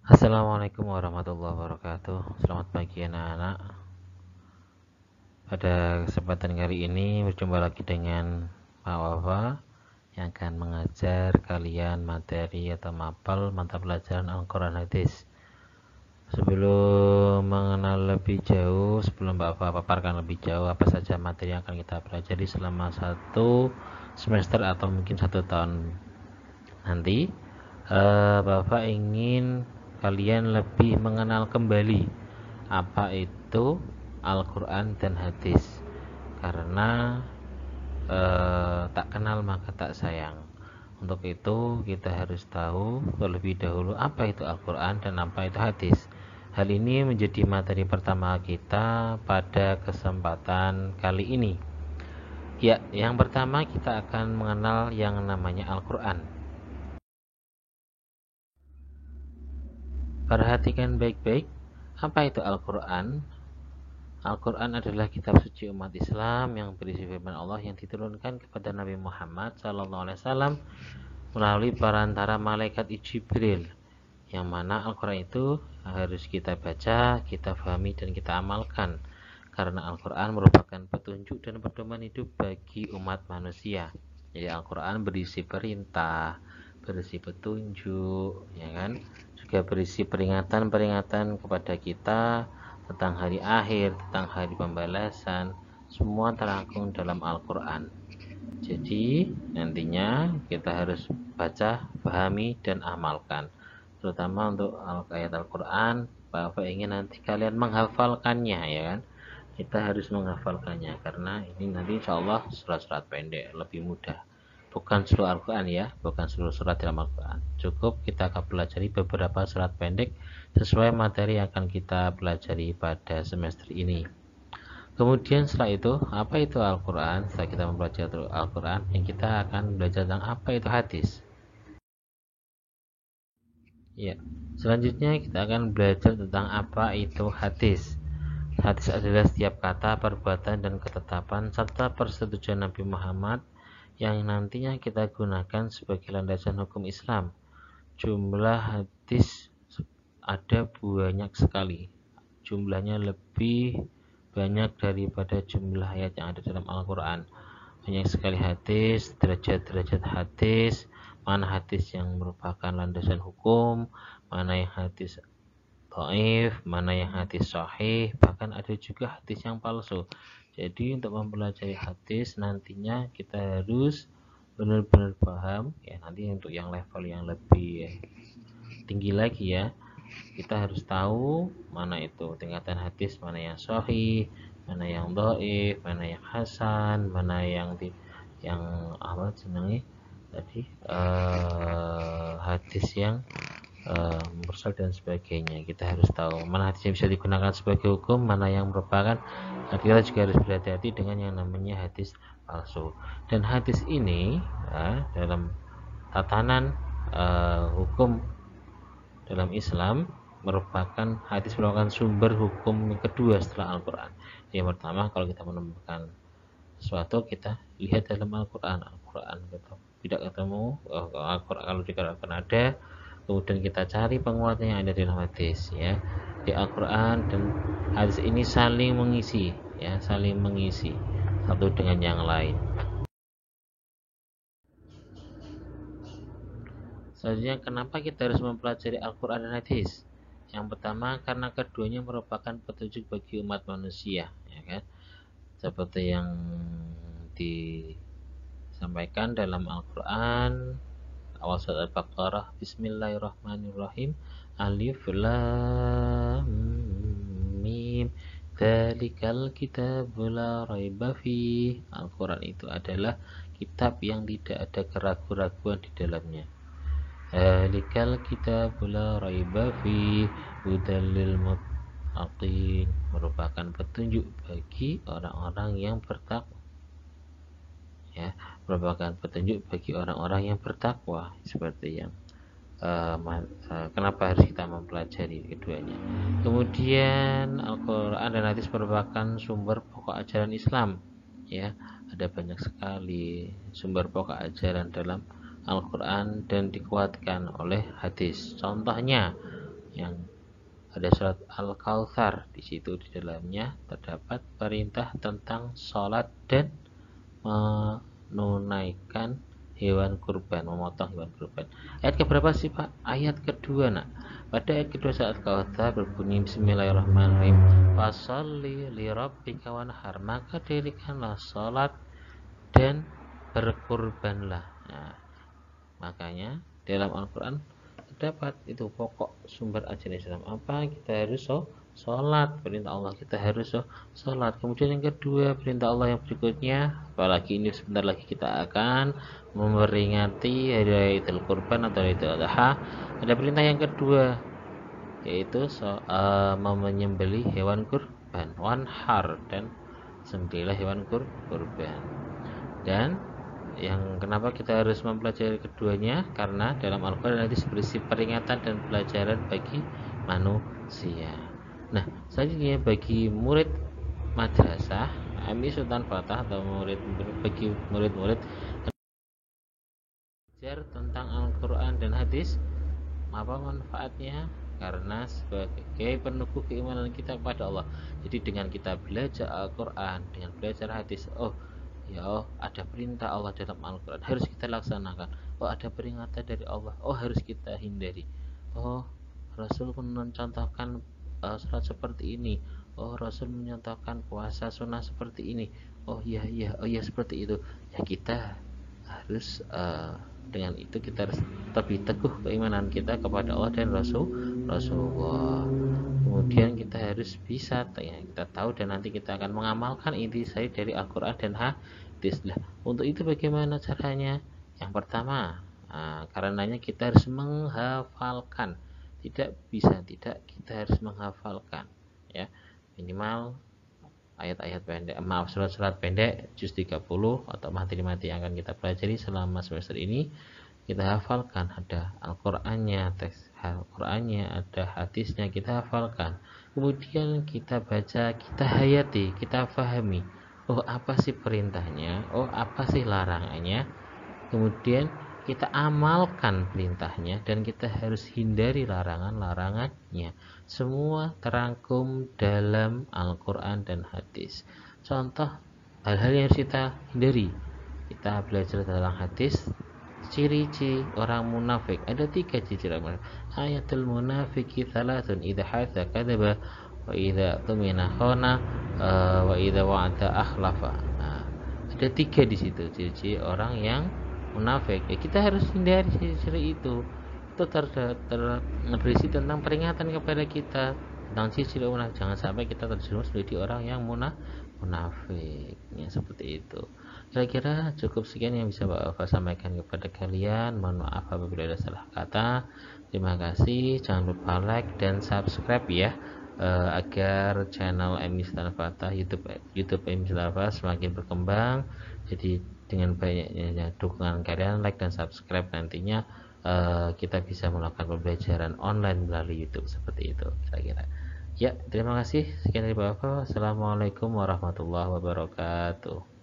Assalamualaikum warahmatullahi wabarakatuh. Selamat pagi anak-anak. Pada kesempatan kali ini berjumpa lagi dengan Pak Wafa yang akan mengajar kalian materi atau mapel mata pelajaran Al-Quran Hadis. Sebelum mengenal lebih jauh, sebelum Pak Wafa paparkan lebih jauh apa saja materi yang akan kita pelajari selama satu semester atau mungkin 1 tahun nanti, Bapak ingin kalian lebih mengenal kembali apa itu Al-Quran dan hadis, karena tak kenal maka tak sayang. Untuk itu kita harus tahu terlebih dahulu apa itu Al-Quran dan apa itu hadis. Hal ini menjadi materi pertama kita pada kesempatan kali ini. Ya, yang pertama kita akan mengenal yang namanya Al-Quran. Perhatikan baik-baik, apa itu Al-Quran? Al-Quran adalah kitab suci umat Islam yang berisi firman Allah yang diturunkan kepada Nabi Muhammad SAW melalui perantara malaikat Jibril, yang mana Al-Quran itu harus kita baca, kita pahami, dan kita amalkan, karena Al-Quran merupakan petunjuk dan pedoman hidup bagi umat manusia. Jadi Al-Quran berisi perintah, berisi petunjuk, ya kan? Juga berisi peringatan-peringatan kepada kita tentang hari akhir, tentang hari pembalasan. Semua terangkum dalam Al-Quran. Jadi nantinya kita harus baca, pahami, dan amalkan. Terutama untuk ayat Al-Quran, Bapak ingin nanti kalian menghafalkannya, ya kan? Kita harus menghafalkannya, karena ini nanti insya Allah surat-surat pendek lebih mudah. Bukan seluruh Al-Quran ya, bukan seluruh surat dalam Al-Quran. Cukup kita akan pelajari beberapa surat pendek sesuai materi yang akan kita pelajari pada semester ini. Kemudian setelah itu, apa itu Al-Quran? Setelah kita mempelajari Al-Quran, yang kita akan belajar tentang apa itu hadis. Ya, selanjutnya kita akan belajar tentang apa itu hadis. Hadis adalah setiap kata, perbuatan, dan ketetapan serta persetujuan Nabi Muhammad yang nantinya kita gunakan sebagai landasan hukum Islam. Jumlah hadis ada banyak sekali. Jumlahnya lebih banyak daripada jumlah ayat yang ada dalam Al-Quran. Banyak sekali hadis, derajat-derajat hadis, mana hadis yang merupakan landasan hukum, mana yang hadis dhaif, mana yang hadis sahih, bahkan ada juga hadis yang palsu. Jadi untuk mempelajari hadis nantinya kita harus benar-benar paham ya. Nanti untuk yang level yang lebih tinggi lagi ya, kita harus tahu mana itu tingkatan hadis, mana yang sahih, mana yang dhaif, mana yang hasan, mana yang apa jenenge tadi, hadis yang mursal dan sebagainya. Kita harus tahu mana hadis yang bisa digunakan sebagai hukum, mana yang merupakan. Kita juga harus berhati-hati dengan yang namanya hadis palsu. Dan hadis ini ya, dalam tatanan hukum dalam Islam merupakan sumber hukum yang kedua setelah Al-Quran. Yang pertama, kalau kita menemukan sesuatu kita lihat dalam Al-Quran. Al-Quran kita tidak ketemu, Al-Quran kalau dikatakan ada, kemudian kita cari penguatnya yang ada dalam hadis ya. Di Al-Quran dan hadis ini saling mengisi ya, saling mengisi satu dengan yang lain. Selanjutnya, kenapa kita harus mempelajari Al-Quran dan hadis? Yang pertama, karena keduanya merupakan petunjuk bagi umat manusia, ya kan? Seperti yang disampaikan dalam Al-Quran awal surat Al-Baqarah, Bismillahirrahmanirrahim, Alif Lam Mim, Dzalikal kitabu la raiba fih. Al-Quran itu adalah kitab yang tidak ada keraguan-raguan di dalamnya. Dzalikal kitabu la raiba fih, hudal lil muttaqin, merupakan petunjuk bagi orang-orang yang bertakwa. Ya, merupakan petunjuk bagi orang-orang yang bertakwa. Seperti yang kenapa harus kita mempelajari keduanya. Kemudian Al-Quran dan hadis merupakan sumber pokok ajaran Islam ya. Ada banyak sekali sumber pokok ajaran dalam Al-Quran dan dikuatkan oleh hadis. Contohnya yang ada surat Al-Kautsar. Di situ di dalamnya terdapat perintah tentang sholat dan menunaikan hewan kurban, memotong hewan kurban. Ayat keberapa sih Pak? Ayat kedua nak. Pada ayat kedua saat Kautsar berbunyi Bismillahirrahmanirrahim. Fasholli li rabbika wanhar, maka dirikanlah sholat dan berkurbanlah. Nah, makanya dalam Al-Quran terdapat itu pokok sumber ajaran Islam apa, kita harus sholat, perintah Allah kita harus sholat. Kemudian yang kedua perintah Allah yang berikutnya, apalagi ini sebentar lagi kita akan memperingati hari Idul Kurban atau Idul Adha, ada perintah yang kedua yaitu menyembelih hewan kurban, wanhar, dan sembelihlah hewan kurban. Dan yang kenapa kita harus mempelajari keduanya, karena dalam Al-Quran nanti berisi peringatan dan pelajaran bagi manusia. Nah, selanjutnya bagi murid madrasah MI Sultan Fatah atau bagi murid-murid belajar tentang Al-Quran dan hadis, apa manfaatnya? Karena sebagai penumbuh keimanan kita kepada Allah. Jadi dengan kita belajar Al-Quran, dengan belajar hadis, ada perintah Allah dalam Al-Quran, harus kita laksanakan. Ada peringatan dari Allah, harus kita hindari. Rasul mencontohkan salat seperti ini. Rasul menyatakan puasa sunnah seperti ini. Iya seperti itu. Ya kita harus dengan itu kita harus lebih teguh keimanan kita kepada Allah dan Rasulullah. Kemudian kita harus bisa kita tahu dan nanti kita akan mengamalkan intisari dari Al-Quran dan hadis. Untuk itu bagaimana caranya? Yang pertama, karenanya kita harus menghafalkan. Tidak kita harus menghafalkan, ya, minimal ayat-ayat pendek, surat-surat pendek juz 30 atau materi-materi yang akan kita pelajari selama semester ini kita hafalkan. Ada Al-Qur'annya, teks Al-Qur'annya, ada hadisnya, kita hafalkan. Kemudian kita baca, kita hayati, kita fahami. Apa sih perintahnya? Apa sih larangannya? Kemudian kita amalkan perintahnya dan kita harus hindari larangan-larangannya. Semua terangkum dalam Al-Quran dan hadis. Contoh hal-hal yang harus kita hindari. Kita belajar tentang hadis, ciri-ciri orang munafik. Ada 3 ciri orang munafik. Ayatul munafiki thalathun, idza hadza kadzaba wa idza tumina khana wa idza wa'ada akhlafa. Ada 3 di situ ciri-ciri orang yang munafik. Kita harus hindari ciri-ciri itu. Itu terberisi tentang peringatan kepada kita tentang ciri-ciri munafik. Jangan sampai kita terjerumus menjadi orang yang munafik. Ya, seperti itu. Kira-kira cukup sekian yang bisa Bapak sampaikan kepada kalian. Mohon maaf apabila ada salah kata. Terima kasih. Jangan lupa like dan subscribe ya, agar channel MI Sultan Fatah, YouTube MI Sultan Fatah semakin berkembang. Jadi dengan banyaknya dukungan kalian, like dan subscribe, nantinya kita bisa melakukan pembelajaran online melalui YouTube seperti itu kira-kira. Ya, terima kasih. Sekian dari Bapak. Assalamualaikum warahmatullahi wabarakatuh.